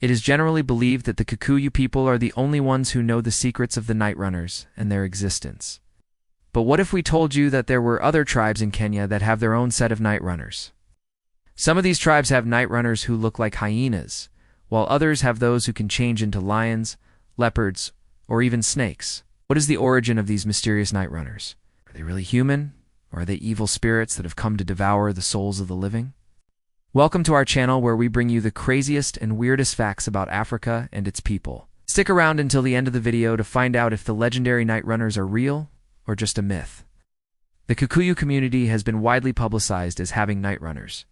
It is generally believed that the Kikuyu people are the only ones who know the secrets of the Night Runners and their existence. But what if we told you that there were other tribes in Kenya that have their own set of Night Runners? Some of these tribes have Night Runners who look like hyenas, while others have those who can change into lions, leopards, or even snakes. What is the origin of these mysterious Night Runners? Are they really human, or are they evil spirits that have come to devour the souls of the living? Welcome to our channel where we bring you the craziest and weirdest facts about Africa and its people. Stick around until the end of the video to find out if the legendary Night Runners are real or just a myth. The Kikuyu community has been widely publicized as having Night Runners.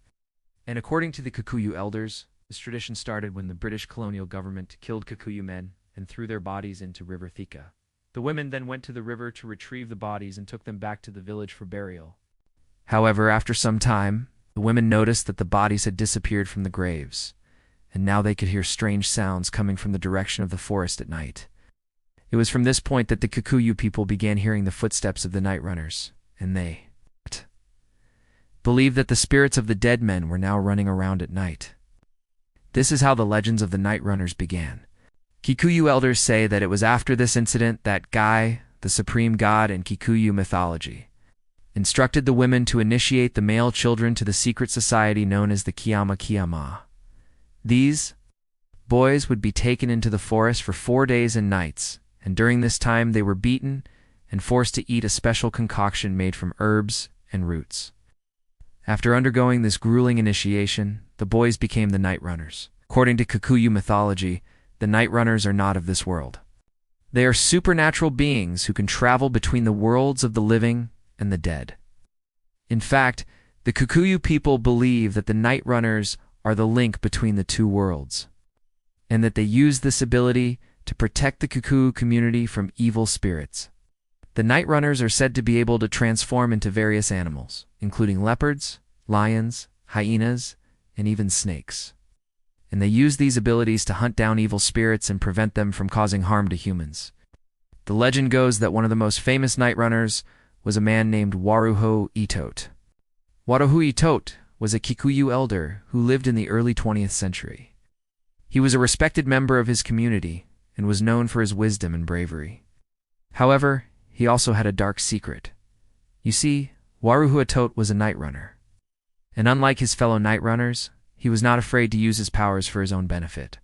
And according to the Kikuyu elders, this tradition started when the British colonial government killed Kikuyu men and threw their bodies into River Thika. The women then went to the river to retrieve the bodies and took them back to the village for burial. However, after some time, the women noticed that the bodies had disappeared from the graves, and now they could hear strange sounds coming from the direction of the forest at night. It was from this point that the Kikuyu people began hearing the footsteps of the Night Runners, and they believed that the spirits of the dead men were now running around at night. This is how the legends of the Night Runners began. Kikuyu elders say that it was after this incident that Gai, the supreme god in Kikuyu mythology, instructed the women to initiate the male children to the secret society known as the Kiama Kiama. These boys would be taken into the forest for 4 days and nights, and during this time they were beaten and forced to eat a special concoction made from herbs and roots. After undergoing this grueling initiation, the boys became the Night Runners. According to Kikuyu mythology, the Night Runners are not of this world. They are supernatural beings who can travel between the worlds of the living and the dead. In fact, the Kikuyu people believe that the Night Runners are the link between the two worlds, and that they use this ability to protect the Kikuyu community from evil spirits. The Night Runners are said to be able to transform into various animals, including leopards, lions, hyenas, and even snakes. And they use these abilities to hunt down evil spirits and prevent them from causing harm to humans. The legend goes that one of the most famous Night Runners was a man named Waruho Itot. Waruho Itot was a Kikuyu elder who lived in the early 20th century. He was a respected member of his community and was known for his wisdom and bravery. However, he also had a dark secret. You see, Waruho Itot was a Night Runner. And unlike his fellow Night Runners, he was not afraid to use his powers for his own benefit.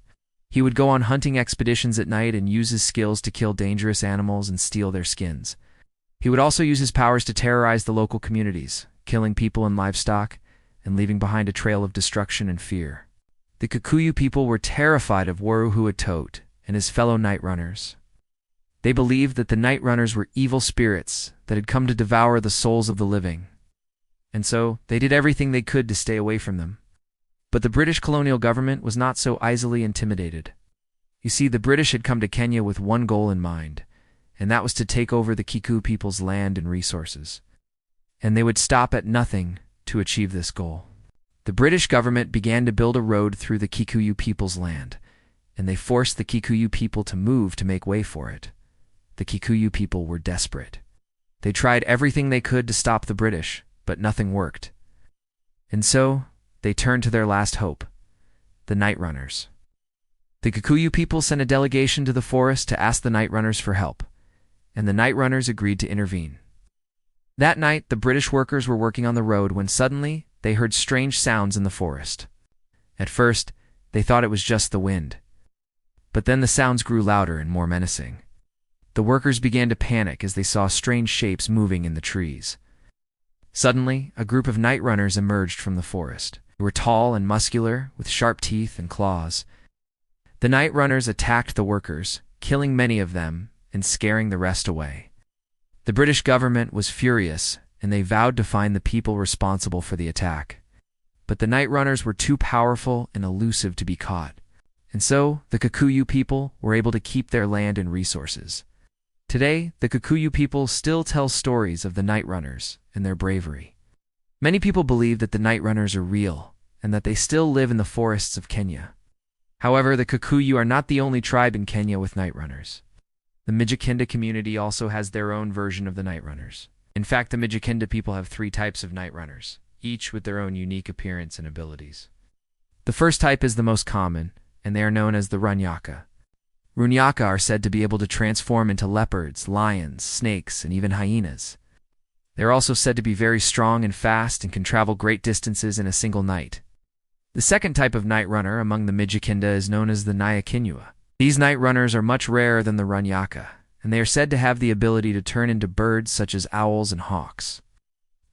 He would go on hunting expeditions at night and use his skills to kill dangerous animals and steal their skins. He would also use his powers to terrorize the local communities, killing people and livestock, and leaving behind a trail of destruction and fear. The Kikuyu people were terrified of Waruho Itot and his fellow Night Runners. They believed that the Night Runners were evil spirits that had come to devour the souls of the living, and so they did everything they could to stay away from them. But the British colonial government was not so easily intimidated. You see, the British had come to Kenya with one goal in mind, and that was to take over the Kikuyu people's land and resources. And they would stop at nothing to achieve this goal. The British government began to build a road through the Kikuyu people's land, and they forced the Kikuyu people to move to make way for it. The Kikuyu people were desperate. They tried everything they could to stop the British, but nothing worked. And so, they turned to their last hope, the Night Runners. The Kikuyu people sent a delegation to the forest to ask the Night Runners for help, and the Night Runners agreed to intervene. That night, the British workers were working on the road when suddenly they heard strange sounds in the forest. At first, they thought it was just the wind, but then the sounds grew louder and more menacing. The workers began to panic as they saw strange shapes moving in the trees. Suddenly, a group of Night Runners emerged from the forest. They were tall and muscular, with sharp teeth and claws. The Night Runners attacked the workers, killing many of them and scaring the rest away. The British government was furious, and they vowed to find the people responsible for the attack. But the Night Runners were too powerful and elusive to be caught, and so the Kikuyu people were able to keep their land and resources. Today, the Kikuyu people still tell stories of the Night Runners and their bravery. Many people believe that the Night Runners are real and that they still live in the forests of Kenya. However, the Kikuyu are not the only tribe in Kenya with Night Runners. The Mijikenda community also has their own version of the Night Runners. In fact, the Mijikenda people have 3 types of Night Runners, each with their own unique appearance and abilities. The first type is the most common, and they are known as the Runyaka. Runyaka are said to be able to transform into leopards, lions, snakes, and even hyenas. They are also said to be very strong and fast and can travel great distances in a single night. The second type of night runner among the Mijikinda is known as the Nyakinua. These night runners are much rarer than the Runyaka, and they are said to have the ability to turn into birds such as owls and hawks.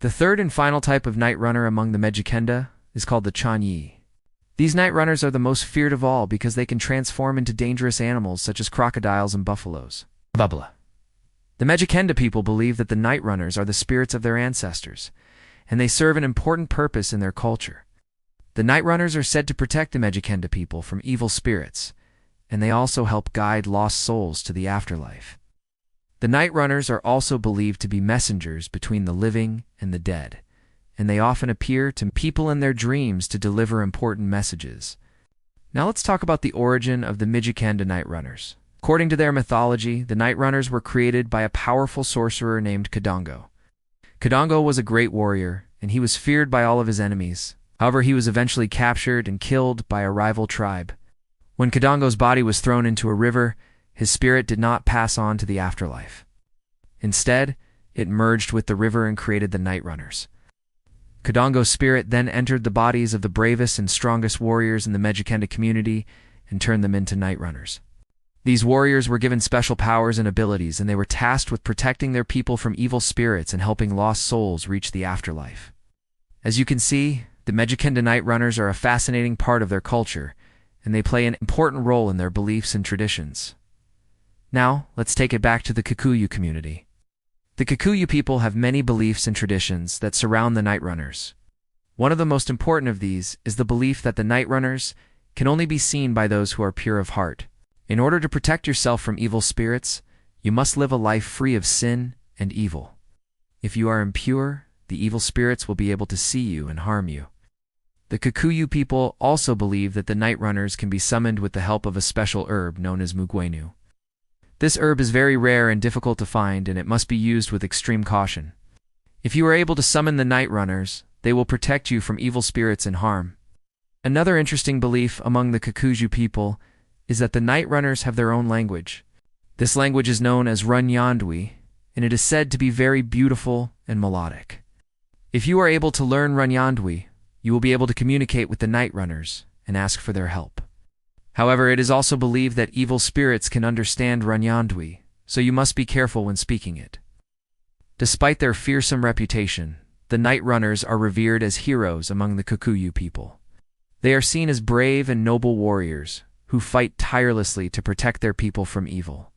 The third and final type of night runner among the Mijikinda is called the Chanyi. These night runners are the most feared of all because they can transform into dangerous animals such as crocodiles and buffaloes. The Mijikinda people believe that the night runners are the spirits of their ancestors, and they serve an important purpose in their culture. The night runners are said to protect the Mijikinda people from evil spirits, and they also help guide lost souls to the afterlife. The night runners are also believed to be messengers between the living and the dead, and they often appear to people in their dreams to deliver important messages. Now let's talk about the origin of the Mijikinda night runners. According to their mythology, the night runners were created by a powerful sorcerer named Kadongo. Kadongo was a great warrior, and he was feared by all of his enemies. However, he was eventually captured and killed by a rival tribe. When Kadongo's body was thrown into a river, his spirit did not pass on to the afterlife. Instead, it merged with the river and created the night runners. Kadongo's spirit then entered the bodies of the bravest and strongest warriors in the Mijikinda community and turned them into night runners. These warriors were given special powers and abilities, and they were tasked with protecting their people from evil spirits and helping lost souls reach the afterlife. As you can see, the Mijikinda night runners are a fascinating part of their culture, and they play an important role in their beliefs and traditions. Now, let's take it back to the Kikuyu community. The Kikuyu people have many beliefs and traditions that surround the night runners. One of the most important of these is the belief that the night runners can only be seen by those who are pure of heart. In order to protect yourself from evil spirits, you must live a life free of sin and evil. If you are impure, the evil spirits will be able to see you and harm you. The Kikuyu people also believe that the night runners can be summoned with the help of a special herb known as mugwenu. This herb is very rare and difficult to find, and it must be used with extreme caution. If you are able to summon the night runners, they will protect you from evil spirits and harm. Another interesting belief among the Kikuyu people is that the night runners have their own language. This language is known as Runyandwi, and it is said to be very beautiful and melodic. If you are able to learn Runyandwi, you will be able to communicate with the night runners and ask for their help. However, it is also believed that evil spirits can understand Runyandwi, so you must be careful when speaking it. Despite their fearsome reputation, the night runners are revered as heroes among the Kikuyu people. They are seen as brave and noble warriors who fight tirelessly to protect their people from evil.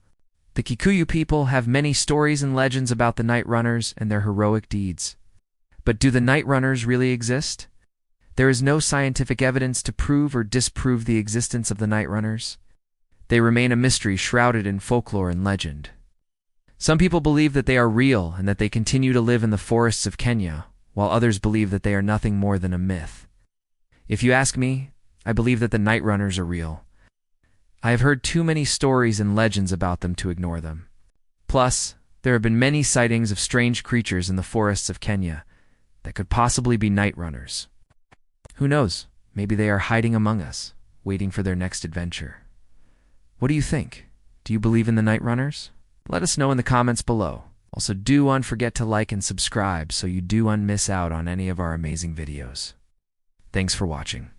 The Kikuyu people have many stories and legends about the night runners and their heroic deeds. But do the night runners really exist? There is no scientific evidence to prove or disprove the existence of the night runners. They remain a mystery shrouded in folklore and legend. Some people believe that they are real and that they continue to live in the forests of Kenya, while others believe that they are nothing more than a myth. If you ask me, I believe that the night runners are real. I have heard too many stories and legends about them to ignore them. Plus, there have been many sightings of strange creatures in the forests of Kenya that could possibly be night runners. Who knows? Maybe they are hiding among us, waiting for their next adventure. What do you think? Do you believe in the night runners? Let us know in the comments below. Also, don't forget to like and subscribe so you don't miss out on any of our amazing videos. Thanks for watching.